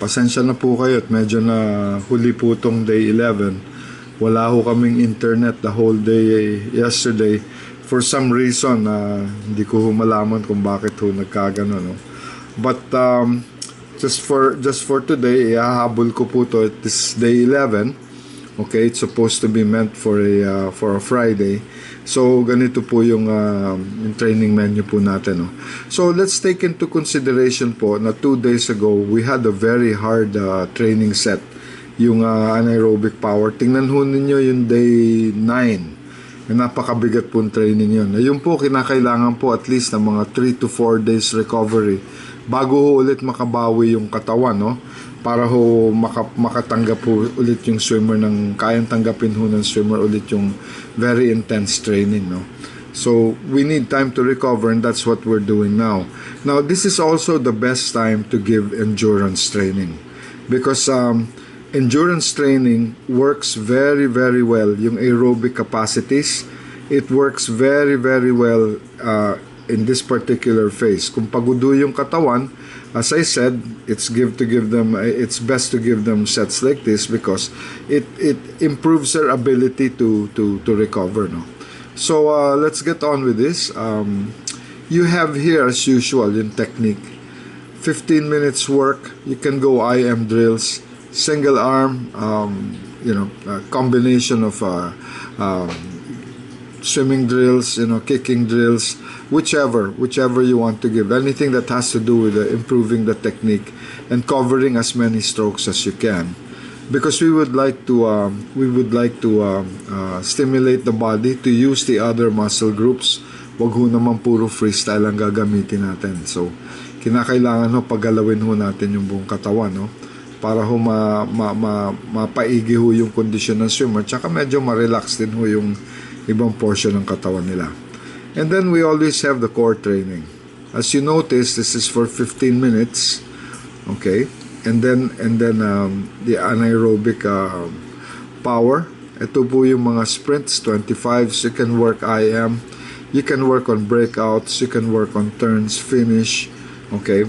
Pasensya na po kayo at medyo na huli po tong day 11. Wala ho kaming internet the whole day yesterday. For some reason, hindi ko malaman kung bakit ho nagkagano, no? But just for today, ihahabol ko po to. It is day 11. Okay, it's supposed to be meant for a Friday. So ganito po yung training menu po natin, no? So let's take into consideration po na 2 days ago we had a very hard training set, yung anaerobic power. Tingnan ho ninyo yung day 9. Napakabigat po training yun. Ayun po, kinakailangan po at least ng mga 3 to 4 days recovery bago ho ulit makabawi yung katawan, no? Para ho makatanggap po ulit yung swimmer ng kayang tanggapin ho ng swimmer ulit yung very intense training, no? So we need time to recover, and that's what we're doing now. Now this is also the best time to give endurance training, because endurance training works very well yung aerobic capacities. It works very well in this particular phase. Kung pagudo yung katawan, as I said, it's best to give them sets like this because it improves their ability to recover, no? So let's get on with this. You have here, as usual, yung technique. 15 minutes work. You can go IM drills, single arm, combination of swimming drills, kicking drills, whichever you want to give. Anything that has to do with improving the technique and covering as many strokes as you can, because we would like to stimulate the body to use the other muscle groups. Wag ho naman puro freestyle ang gagamitin natin. So kinakailangan ho paggalawin ho natin yung buong katawan, no? Para ho mapaigi ho yung kondisyon ng swimmer, tsaka medyo ma-relax din ho yung ibang portion ng katawan nila. And then we always have the core training. As you notice, this is for 15 minutes. Okay? And then the anaerobic power. Ito po yung mga sprints, 25. So you can work IM. You can work on breakouts. You can work on turns, finish. Okay?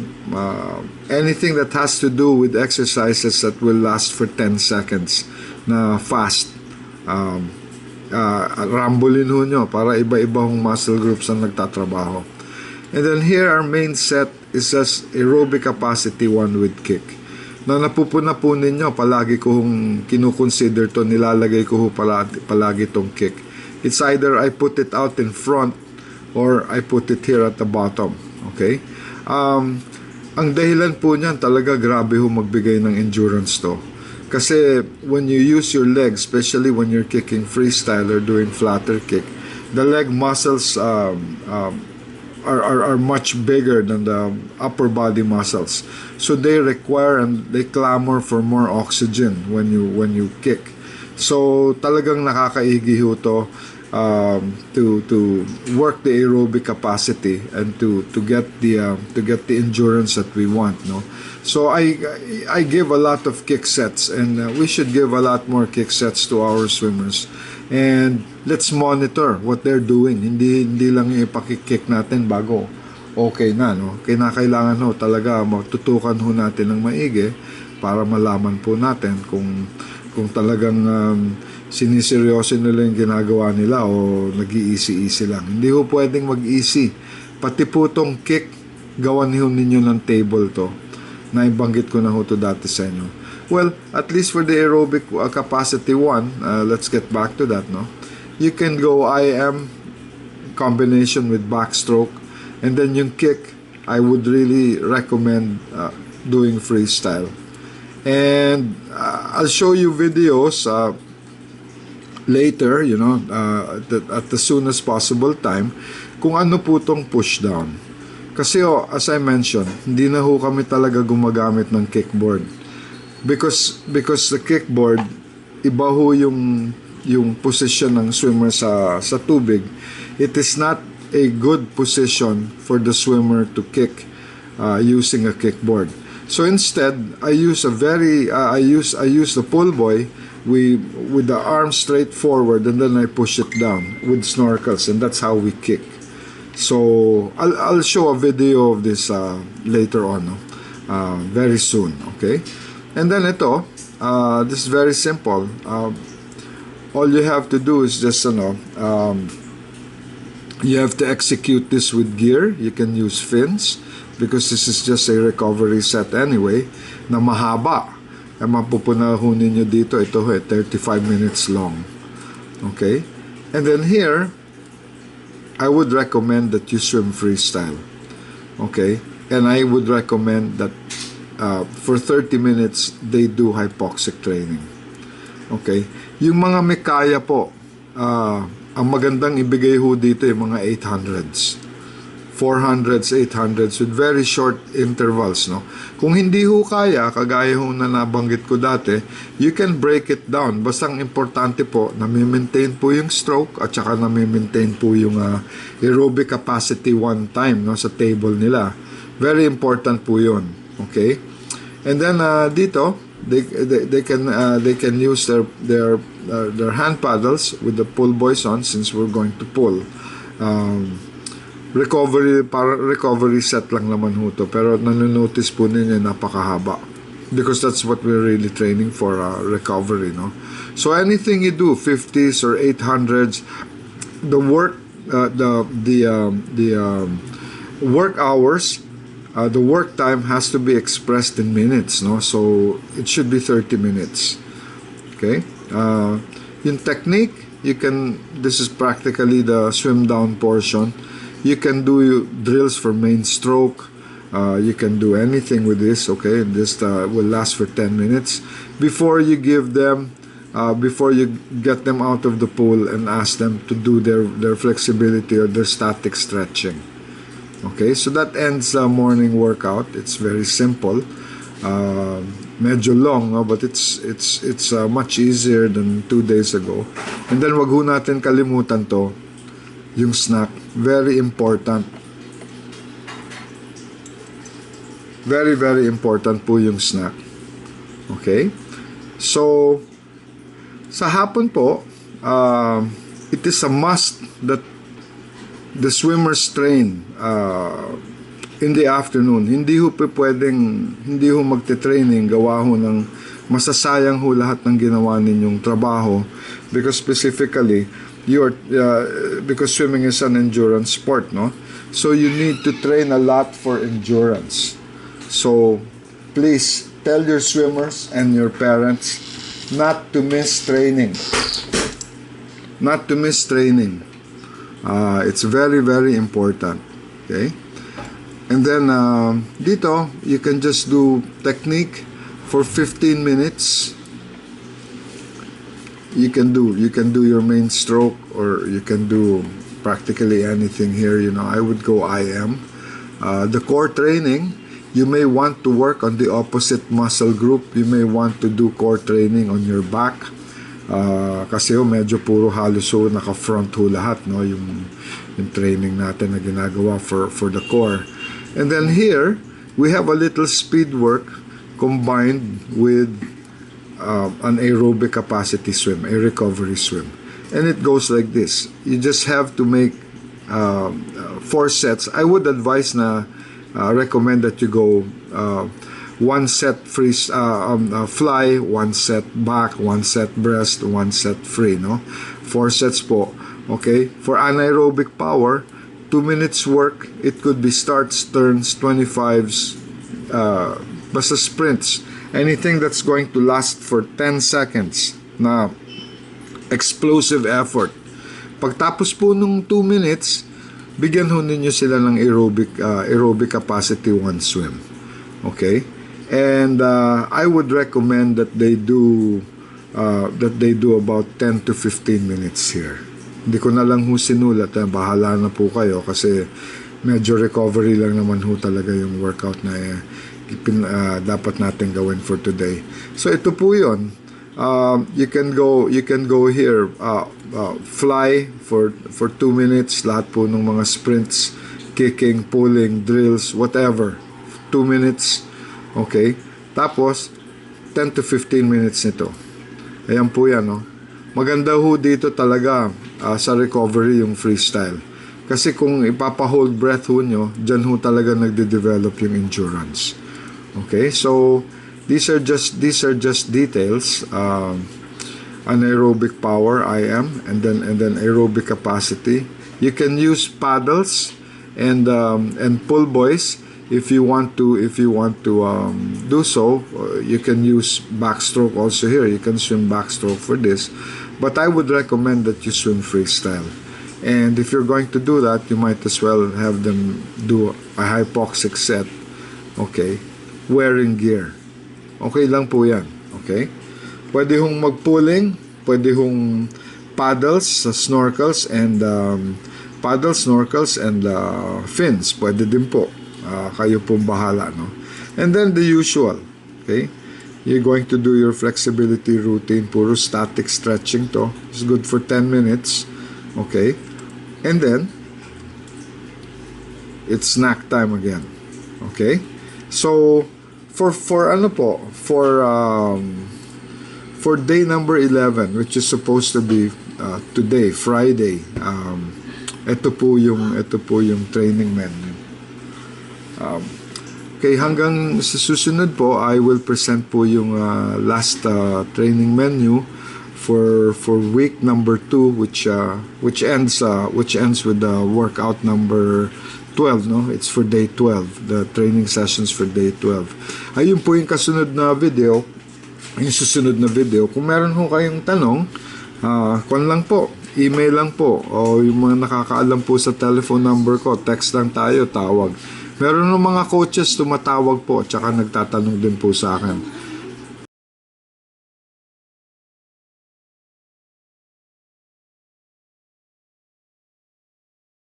Anything that has to do with exercises that will last for 10 seconds na fast. Rambulin ho nyo para iba-ibang muscle groups ang nagtatrabaho. And then here our main set is just aerobic capacity 1 with kick. Na napupuna po ninyo, palagi ko hong kinukonsider to, nilalagay ko ho palagi tong kick. It's either I put it out in front or I put it here at the bottom. Okay? Ang dahilan po niyan, talaga grabe ho magbigay ng endurance to. Kasi when you use your legs, especially when you're kicking freestyle or doing flatter kick, the leg muscles are much bigger than the upper body muscles. So they require and they clamor for more oxygen when you kick. So talagang nakakaigi ho to to work the aerobic capacity and to get the endurance that we want, no? So I give a lot of kick sets, and we should give a lot more kick sets to our swimmers. And let's monitor what they're doing. Hindi lang ipaki-kick natin bago okay na, no? Kinakailangan ho talaga matutukan ho natin ng maigi para malaman po natin kung talagang siniseryoso nila yung ginagawa nila o nag-i-easy-easy lang. Hindi ho pwedeng mag-easy. Pati po tong kick, gawan ho ninyo ng table to. Naibanggit ko na ho to dati sa inyo. Well, at least for the aerobic capacity 1, let's get back to that, no? You can go IM combination with backstroke, and then yung kick, I would really recommend doing freestyle. And I'll show you videos later, at the soonest possible time, kung ano po tong push down. Kasi as I mentioned, hindi na ho kami talaga gumagamit ng kickboard. Because the kickboard, iba ho yung position ng swimmer sa tubig. It is not a good position for the swimmer to kick using a kickboard. So instead, I use the pull buoy with the arm straight forward, and then I push it down with snorkels, and that's how we kick. So I'll show a video of this later on, no? very soon. Okay, and then ito, this is very simple. All you have to do is just you have to execute this with gear. You can use fins because this is just a recovery set anyway na mahaba. Ang mapupunahunin nyo dito, ito 35 minutes long. Okay, and then here I would recommend that you swim freestyle. Okay, and I would recommend that for 30 minutes they do hypoxic training. Okay, yung mga may kaya po, ang magandang ibigay ho dito yung mga 800s, 400s, 800s with very short intervals, no? Kung hindi ho kaya, kagaya ho na nabanggit ko dati, you can break it down. Basta ang importante po, nami-maintain po yung stroke at saka nami-maintain po yung aerobic capacity one time, no, sa table nila. Very important po yun. Okay? And then dito, they can use their hand paddles with the pull buoys on, since we're going to pull. Recovery set lang naman ho to, pero nanonotice po ninyo napakahaba because that's what we're really training for, recovery, no? So anything you do 50s or 800s, the work work hours, the work time has to be expressed in minutes, no? So it should be 30 minutes. Okay, in technique, this is practically the swim down portion. You can do drills for main stroke. You can do anything with this. Okay, this will last for 10 minutes before you give them, before you get them out of the pool and ask them to do their flexibility or their static stretching. Okay, so that ends the morning workout. It's very simple. Medyo long, no? But it's much easier than 2 days ago. And then wag ho natin kalimutan to, yung snack. Very important. Very, very important po yung snack. Okay? So, sa hapon po, it is a must that the swimmers train in the afternoon. Hindi ho magte-training, gawa ho ng masasayang ho lahat ng ginawa ninyong trabaho, because specifically because swimming is an endurance sport, no? So you need to train a lot for endurance. So please tell your swimmers and your parents not to miss training. Not to miss training. It's very, very important. Okay? And then dito, you can just do technique for 15 minutes. You can do your main stroke, or you can do practically anything here. You know, I would go IM. The core training, you may want to work on the opposite muscle group. You may want to do core training on your back. Kasi medyo puro halos naka-front ho lahat, no, yung training natin na ginagawa for the core. And then here, we have a little speed work combined with an aerobic capacity swim, a recovery swim. And it goes like this. You just have to make 4 sets. I would advise recommend that you go 1 set free fly, 1 set back, 1 set breast, 1 set free, no? 4 sets po. Okay? For anaerobic power, 2 minutes work, it could be starts, turns, 25s, basta sprints. Anything that's going to last for 10 seconds na explosive effort. Pagtapos po nung 2 minutes, bigyan ho ninyo sila ng aerobic capacity 1 swim. Okay? And I would recommend that they do about 10 to 15 minutes here. Hindi ko na lang ho sinulat, bahala na po kayo kasi medyo recovery lang naman ho talaga yung workout na dapat natin gawin for today. So ito po 'yon. You can go here, fly for 2 minutes, lahat po ng mga sprints, kicking, pulling, drills, whatever. 2 minutes. Okay? Tapos 10 to 15 minutes nito. Ayan po 'yan, no. Maganda ho dito talaga sa recovery yung freestyle. Kasi kung ipapa-hold breath ho nyo, dyan ho talaga nagde-develop yung endurance. Okay, so these are just details. Anaerobic power, IM, and then aerobic capacity. You can use paddles and pull buoys if you want to do so. You can use backstroke also here. You can swim backstroke for this, but I would recommend that you swim freestyle. And if you're going to do that, you might as well have them do a hypoxic set, okay, wearing gear. Okay lang po yan, okay? Pwede hong mag-pulling, pwede hong paddles, snorkels, and fins. Pwede din po. Kayo pong bahala, no? And then the usual, okay? You're going to do your flexibility routine, puro static stretching to. It's good for 10 minutes, okay? And then, it's snack time again, okay? So, for day number 11, which is supposed to be today, Friday, ito po yung training menu. Okay, hanggang sa susunod po, I will present po yung last training menu for week number 2, which ends with the workout number 12, no? It's for day 12, the training sessions for day 12. Ayun po yung kasunod na video, yung susunod na video. Kung meron ho kayong tanong, kon lang po, email lang po, o yung mga nakakaalam po sa telephone number ko, text lang tayo, tawag. Meron ng mga coaches tumatawag po, tsaka nagtatanong din po sa akin.